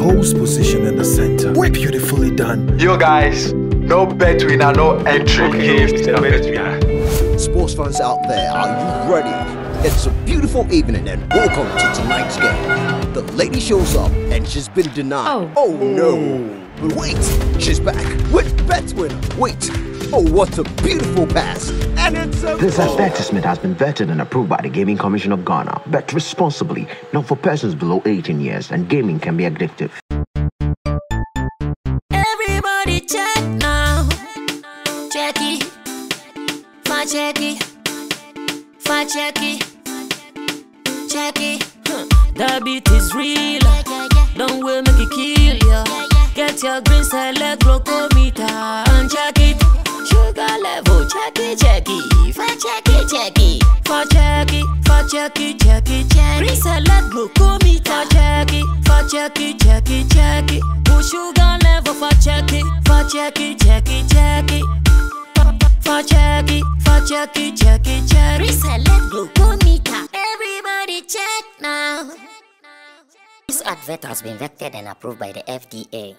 host position in the center. Beautifully done. Yo guys, no bet winner, no entry. Sports fans out there, are you ready? It's a beautiful evening and welcome to tonight's game. The lady shows up and she's been denied. Oh no! But wait, she's back with bet winner. Wait, oh what a beautiful pass! And it's a This advertisement has been vetted and approved by the Gaming Commission of Ghana. Bet responsibly, not for persons below 18 years, and gaming can be addictive. Everybody check now. Check it. Fa check it. Fa check it. Check it. The beat is real. Don't wait, make it kill ya. Get your green select glucometer and check it. Sugar level, check it, check it. Fa check it, check it. Fa check it, fa check it, check it, check it. Green select glucometer, check it. Fa check it, check it, check it. Push sugar level, fa check it, fa check it, check it, check it. Fa check it, fa check it, check it, check it. Green select glucometer. Everybody check now. This advert has been vetted and approved by the FDA.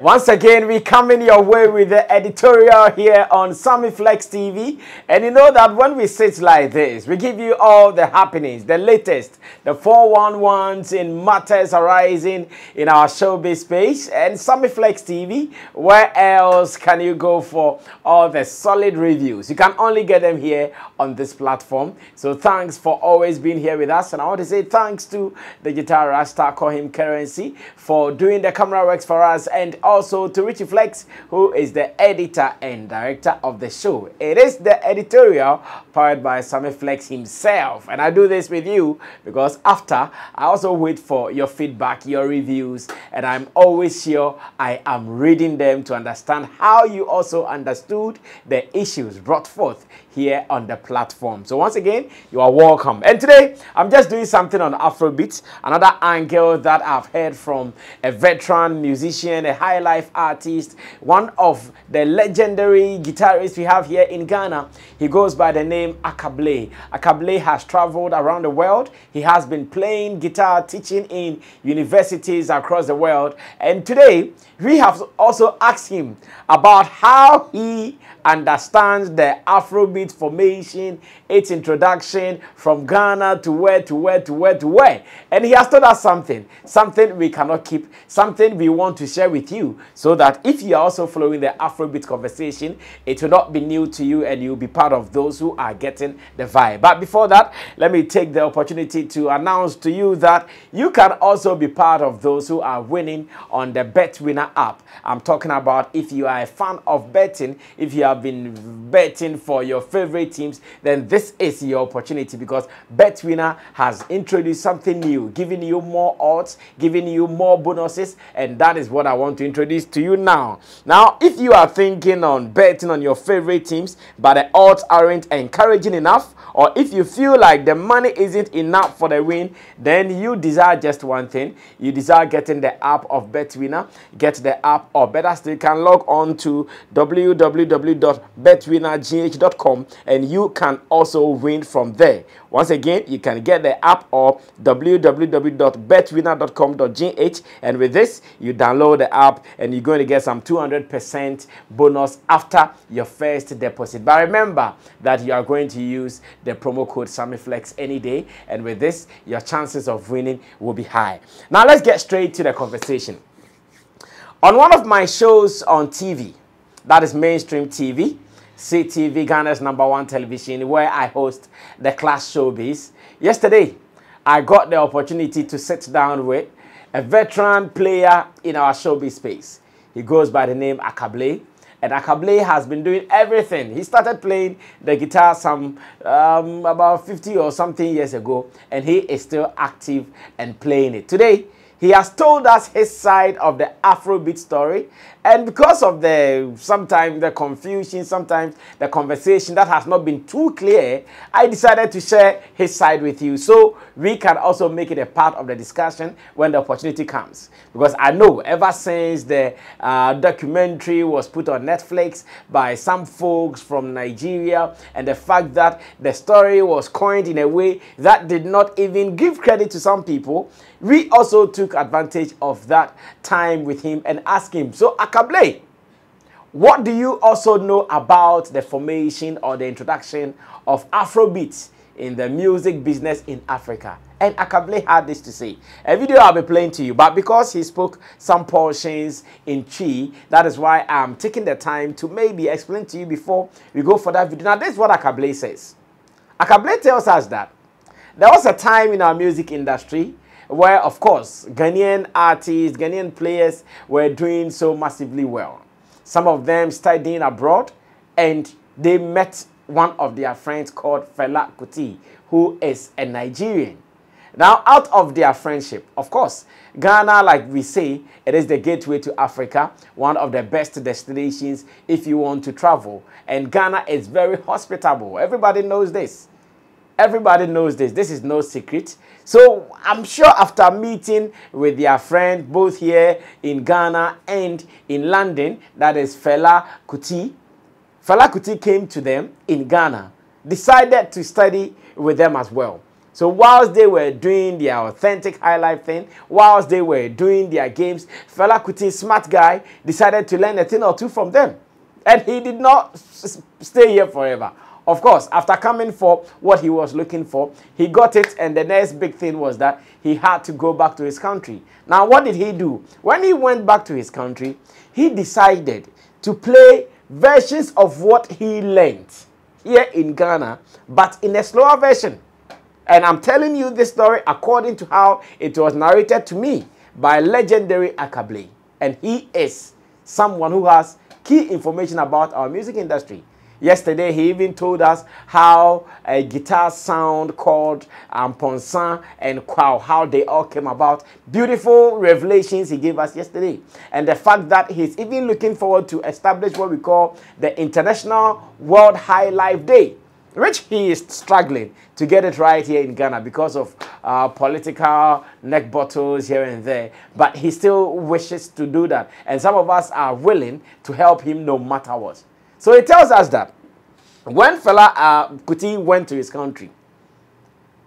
Once again, we coming your way with the editorial here on Sammy Flex TV. And you know that when we sit like this, we give you all the happenings, the latest, the 411s in matters arising in our showbiz space. And Sammy Flex TV, where else can you go for all the solid reviews? You can only get them here on this platform. So thanks for always being here with us. And I want to say thanks to the Guitarist, call him Currency, for doing the camera works for us, and also to Richie Flex, who is the editor and director of the show. It is the editorial powered by Sammy Flex himself. And I do this with you because after, I also wait for your feedback, your reviews, and I'm always sure I am reading them to understand how you also understood the issues brought forth here on the platform. So once again, you are welcome. And today, I'm just doing something on Afrobeats, another angle that I've heard from a veteran musician, a high life artist, one of the legendary guitarists we have here in Ghana. He goes by the name Ackah Blay. Ackah Blay has traveled around the world. He has been playing guitar, teaching in universities across the world. And today, we have also asked him about how he understands the Afrobeat formation, its introduction from Ghana to where. And he has told us something we cannot keep, something we want to share with you, so that if you are also following the Afrobeat conversation, it will not be new to you and you'll be part of those who are getting the vibe. But before that, let me take the opportunity to announce to you that you can also be part of those who are winning on the Bet Winner app. I'm talking about if you are a fan of betting, if you have been betting for your favorite teams, then this is your opportunity, because Bet Winner has introduced something new, giving you more odds, giving you more bonuses, and that is what I want to introduce to you now. Now, if you are thinking on betting on your favorite teams, but the odds aren't encouraging enough, or if you feel like the money isn't enough for the win, then you desire just one thing. You desire getting the app of Bet Winner. Get the app, or better still, you can log on to www.betwinnergh.com and you can also win from there. Once again, you can get the app or www.betwinner.com.gh, and with this, you download the app and you're going to get some 200% bonus after your first deposit. But remember that you are going to use the promo code SammyFlex any day, and with this, your chances of winning will be high. Now, let's get straight to the conversation. On one of my shows on TV, that is mainstream TV, CTV, Ghana's #1 television, where I host the Class Showbiz. Yesterday, I got the opportunity to sit down with a veteran player in our showbiz space. He goes by the name Ackah Blay, and Ackah Blay has been doing everything. He started playing the guitar about 50 or something years ago, and he is still active and playing it. Today, he has told us his side of the Afrobeat story, And because of sometimes the confusion, sometimes the conversation that has not been too clear, I decided to share his side with you so we can also make it a part of the discussion when the opportunity comes. Because I know ever since the documentary was put on Netflix by some folks from Nigeria, and the fact that the story was coined in a way that did not even give credit to some people, we also took advantage of that time with him and asked him, so Ackah Blay, what do you also know about the formation or the introduction of Afrobeats in the music business in Africa? And Ackah Blay had this to say. A video I'll be playing to you, but because he spoke some portions in Chi, that is why I'm taking the time to maybe explain to you before we go for that video. Now, this is what Ackah Blay says. Ackah Blay tells us that there was a time in our music industry where, of course, Ghanaian artists, Ghanaian players were doing so massively well. Some of them studying abroad, and they met one of their friends called Fela Kuti, who is a Nigerian. Now, out of their friendship, of course, Ghana, like we say, it is the gateway to Africa, one of the best destinations if you want to travel. And Ghana is very hospitable. Everybody knows this. Everybody knows this. This is no secret. So I'm sure after meeting with their friend, both here in Ghana and in London, that is Fela Kuti, Fela Kuti came to them in Ghana, decided to study with them as well. So whilst they were doing their authentic high life thing, whilst they were doing their games, Fela Kuti, smart guy, decided to learn a thing or two from them. And he did not stay here forever. Of course, after coming for what he was looking for, he got it, and the next big thing was that he had to go back to his country. Now, what did he do? When he went back to his country, he decided to play versions of what he learned here in Ghana, but in a slower version. And I'm telling you this story according to how it was narrated to me by legendary Ackah Blay. And he is someone who has key information about our music industry. Yesterday, he even told us how a guitar sound called Ponsan and Kwao, how they all came about. Beautiful revelations he gave us yesterday. And the fact that he's even looking forward to establish what we call the International World High Life Day, which he is struggling to get it right here in Ghana because of political neck bottles here and there. But he still wishes to do that. And some of us are willing to help him no matter what. So it tells us that when Fela Kuti went to his country,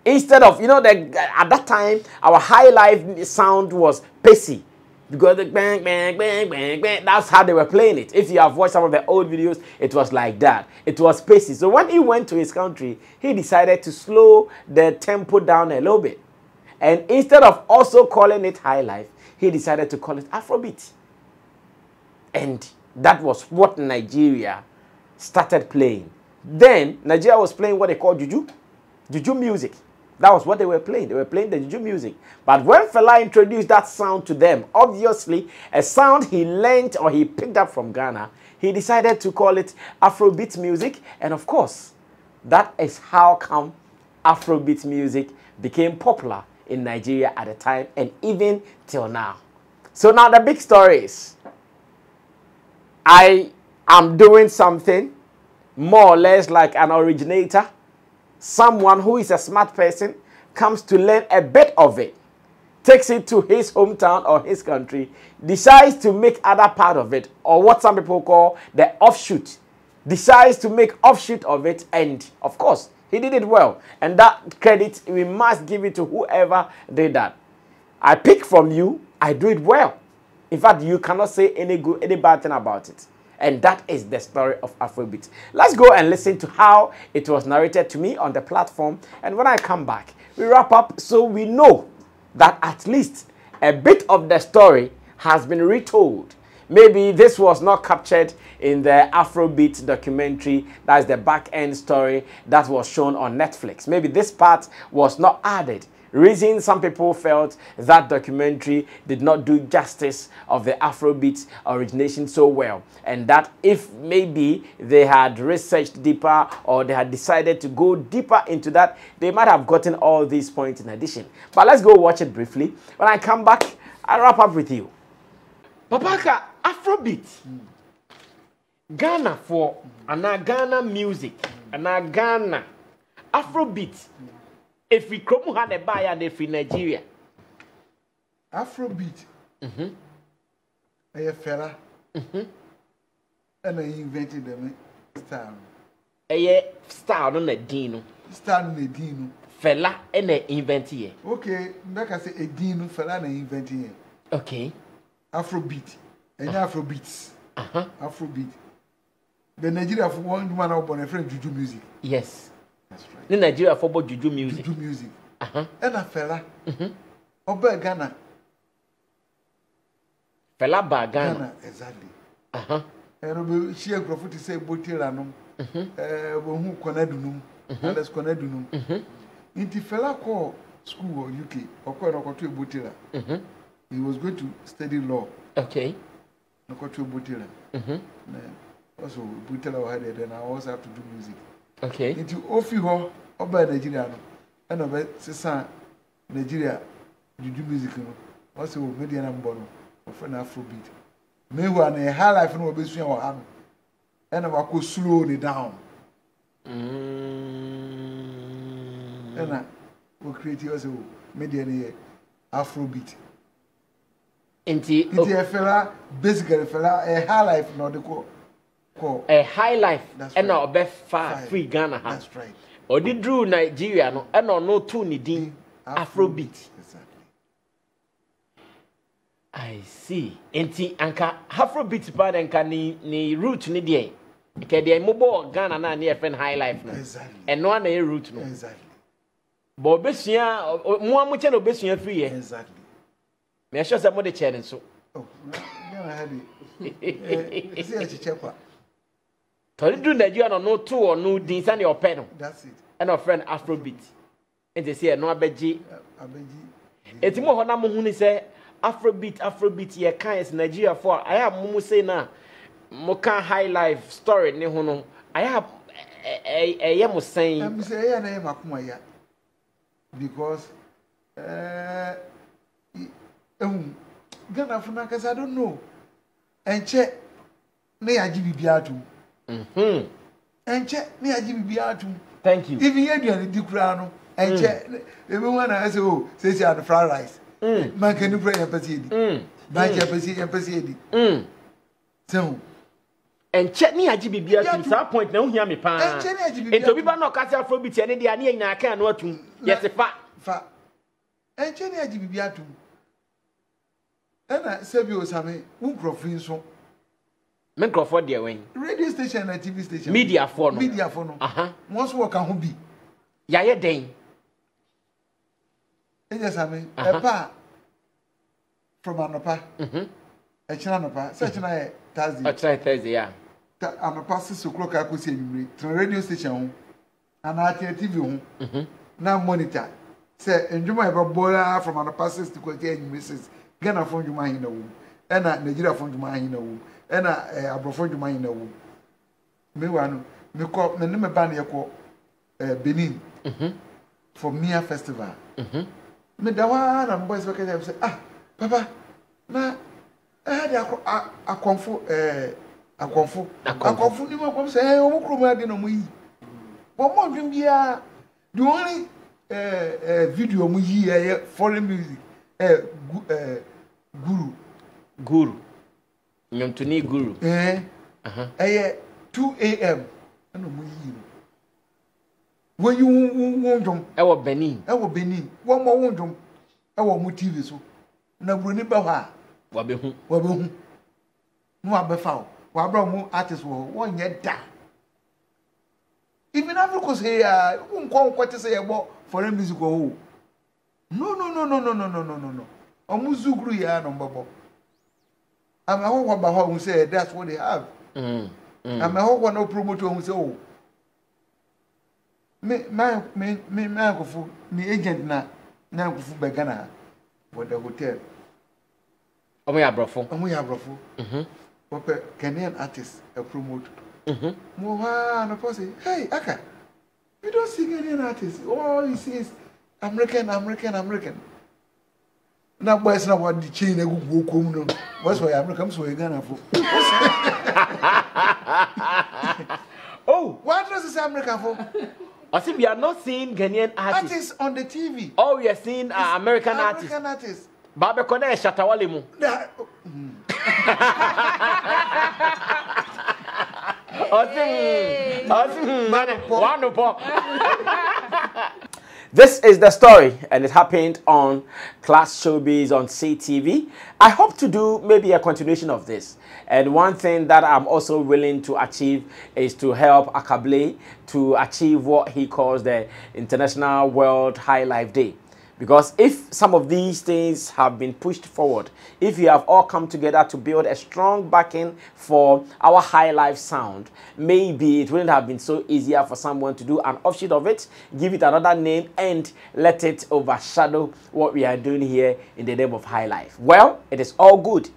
instead of, you know, at that time, our high life sound was pacey. Because the bang, bang, bang, bang, bang, that's how they were playing it. If you have watched some of the old videos, it was like that. It was pacey. So when he went to his country, he decided to slow the tempo down a little bit. And instead of also calling it high life, he decided to call it Afrobeat. And that was what Nigeria started playing. Then Nigeria was playing what they call juju music. That was what they were playing. They were playing the juju music. But when Fela introduced that sound to them, obviously a sound he learned or he picked up from Ghana, he decided to call it Afrobeat music. And of course, that is how come Afrobeat music became popular in Nigeria at the time and even till now. So now the big story is, I am doing something more or less like an originator. Someone who is a smart person comes to learn a bit of it, takes it to his hometown or his country, decides to make other part of it, or what some people call the offshoot, decides to make offshoot of it, and of course, he did it well. And that credit, we must give it to whoever did that. I pick from you, I do it well. In fact, you cannot say any bad thing about it. And that is the story of Afrobeat. Let's go and listen to how it was narrated to me on the platform. And when I come back, we wrap up so we know that at least a bit of the story has been retold. Maybe this was not captured in the Afrobeat documentary. That's the back-end story that was shown on Netflix. Maybe this part was not added. Reason some people felt that documentary did not do justice of the Afrobeat origination so well, and that if maybe they had researched deeper or they had decided to go deeper into that, they might have gotten all these points in addition. But let's go watch it briefly. When I come back, I'll wrap up with you. Papa Ackah, Afrobeat. Ghana for Ghana music. Ghana. Afrobeat. If we come had a buyer and if in Nigeria. Afrobeat. Fela. And I invented them style. Style on a dino. Style on a dino. Fela and a invented. Okay, like I say a dino, Fela and invented. Okay. Afrobeat. And Afrobeats. Afrobeat. The Nigeria for one man out on a friend Juju music. Yes. That's right. The Nigeria for Juju music. Juju music. And a Fela. Oba Ghana. Fela ba Ghana. Exactly. And she and Prophet say Botiranum. Who Conedunum. Alex Conedunum. Inti Fela call school or UK or call to Botira. He was going to study law. Okay. I got to Botira. Also, Botira had it, and I also have to do music. Okay. Into Ofiho, Oba Nigeria, and over Sessa Nigeria, you do music. Also, Median and Bono, of an Afrobeat. Meanwhile, a high life and obey your hand, and I go slowly down. And I will create also Median Afrobeat. Inti a fella, basically, a high life, not the call. A high life, and right. now be far free Ghana. That's right. Or did Drew Nigeria, no, and no two needing Afrobeat. Exactly. I see. Inti Ackah Afrobeat bad and can ni root ni day. Okay, the mobile Ghana na near friend high life. Exactly. And no one a root no. Exactly. But Bessia, more much no Bessia free. Exactly. Me sure some of the challenge so. Oh, I had it. See a checkwa. Tell you Nigeria no two or no dins and your pen. That's it. And our friend Afrobeat. And they say no abeji. It's more na mo huni say Afrobeat ye kan is Nigeria for. I have mumu say na mo kan high life story ne ho no. I have ye mo saying. I'm say na makuma ya. Because Ghana for because I don't know. And check me ajibibiatu. And check me ajibibiatu. Thank you. Even you do the crown and check everyone I say oh say she had fried rice. Man can you pray and proceed. Man can proceed and proceed. So and check me ajibibiatu that point now hear me pa. And check me ajibibiatu. And to be ba no kase Afrobeat ene dia na nya kan no atum. Yes fa. And check me ajibibiatu. And I say you Sammy, Uncrophine so. Microphone there when Radio station and TV station. Media phone. Media phone. Once work and hobby. Yaya den. Yes, Sammy. A pa from Anopa. A Chanapa. Such a Thursday. I try Thursday, yeah. Anopa 6 o'clock I could say to radio station and I TV. Now monitor. Say, enjoy my bola from Anopa 6 to contain Mrs. Ghana phone you mind in the womb. And Nigeria phone you mind in the womb. And Abrofo you mind in the womb. Me one, me call the name of Banya Benin for Mia Festival. Me the one and boys working there say, ah, Papa, na I had a confu, you know, say, oh, Croma didn't we? But more than be the only video we hear foreign music. Guru. Nyomtuni Guru. 2 a.m. When you want them, our Benin. Benin. One more want them. Our motive so. Na bruni bawa. Wabehu. No abefa. Wa bra mu artist wo won ye da. Even Africa say unko say ebo foreign music wo. No. Omuzugru ya no mbabo. I'm a whole about who say that's what they have. I'm a whole one no promoter who say oh. Me agent na kufu begana for the hotel. We are brofo. Ope Kenyan artist a promote. Moha no say, hey Ackah, you don't see Kenyan artist. All you see is American. Na boys na what the chain e go come no. What's why America so e Ghana for. Oh, what is America for? I think we are not seeing Ghanaian artists. Artists on the TV. Oh, we are seeing American artists. American artists. Babe kone shatawale mu. This is the story, and it happened on Class Showbiz on CTV. I hope to do maybe a continuation of this. And one thing that I'm also willing to achieve is to help Ackah Blay to achieve what he calls the International World High Life Day. Because if some of these things have been pushed forward, if you have all come together to build a strong backing for our high life sound, maybe it wouldn't have been so easier for someone to do an offshoot of it, give it another name, and let it overshadow what we are doing here in the name of high life. Well, it is all good.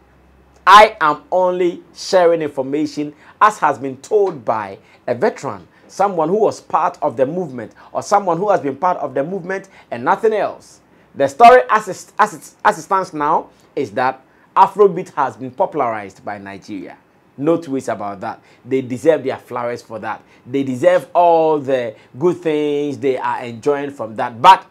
I am only sharing information as has been told by a veteran, someone who was part of the movement, or someone who has been part of the movement and nothing else. The story as it stands now is that Afrobeat has been popularized by Nigeria. No two ways about that. They deserve their flowers for that. They deserve all the good things they are enjoying from that. But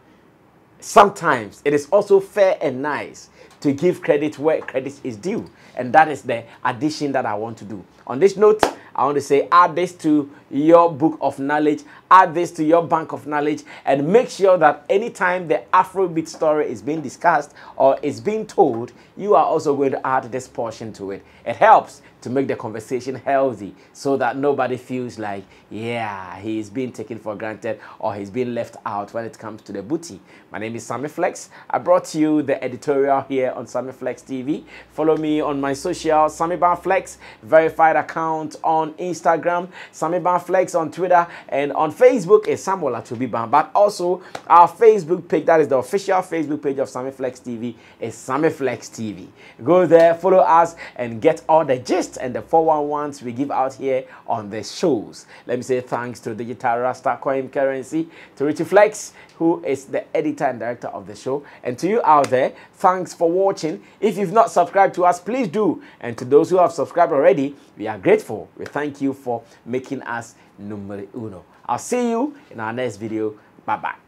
sometimes it is also fair and nice to give credit where credit is due. And that is the addition that I want to do. On this note, I want to say add this to your book of knowledge, add this to your bank of knowledge, and make sure that anytime the Afrobeat story is being discussed or is being told, you are also going to add this portion to it. It helps to make the conversation healthy so that nobody feels like, yeah, he's being taken for granted or he's being left out when it comes to the booty. My name is Sammy Flex. I brought you the editorial here on Sammy Flex TV. Follow me on my social, Sammy Ban Flex, verified account on Instagram, Sammy Ban Flex on Twitter, and on Facebook is Samuel Atubiban. But also our Facebook page, that is the official Facebook page of Sammy Flex TV, is Sammy Flex TV. Go there, follow us, and get all the gist and the 411s we give out here on the shows. Let me say thanks to the Guitarist Coin Currency, to Richie Flex, who is the editor and director of the show, and to you out there, thanks for watching. If you've not subscribed to us, please do. And to those who have subscribed already, we are grateful. We thank you for making us numero uno. I'll see you in our next video. Bye-bye.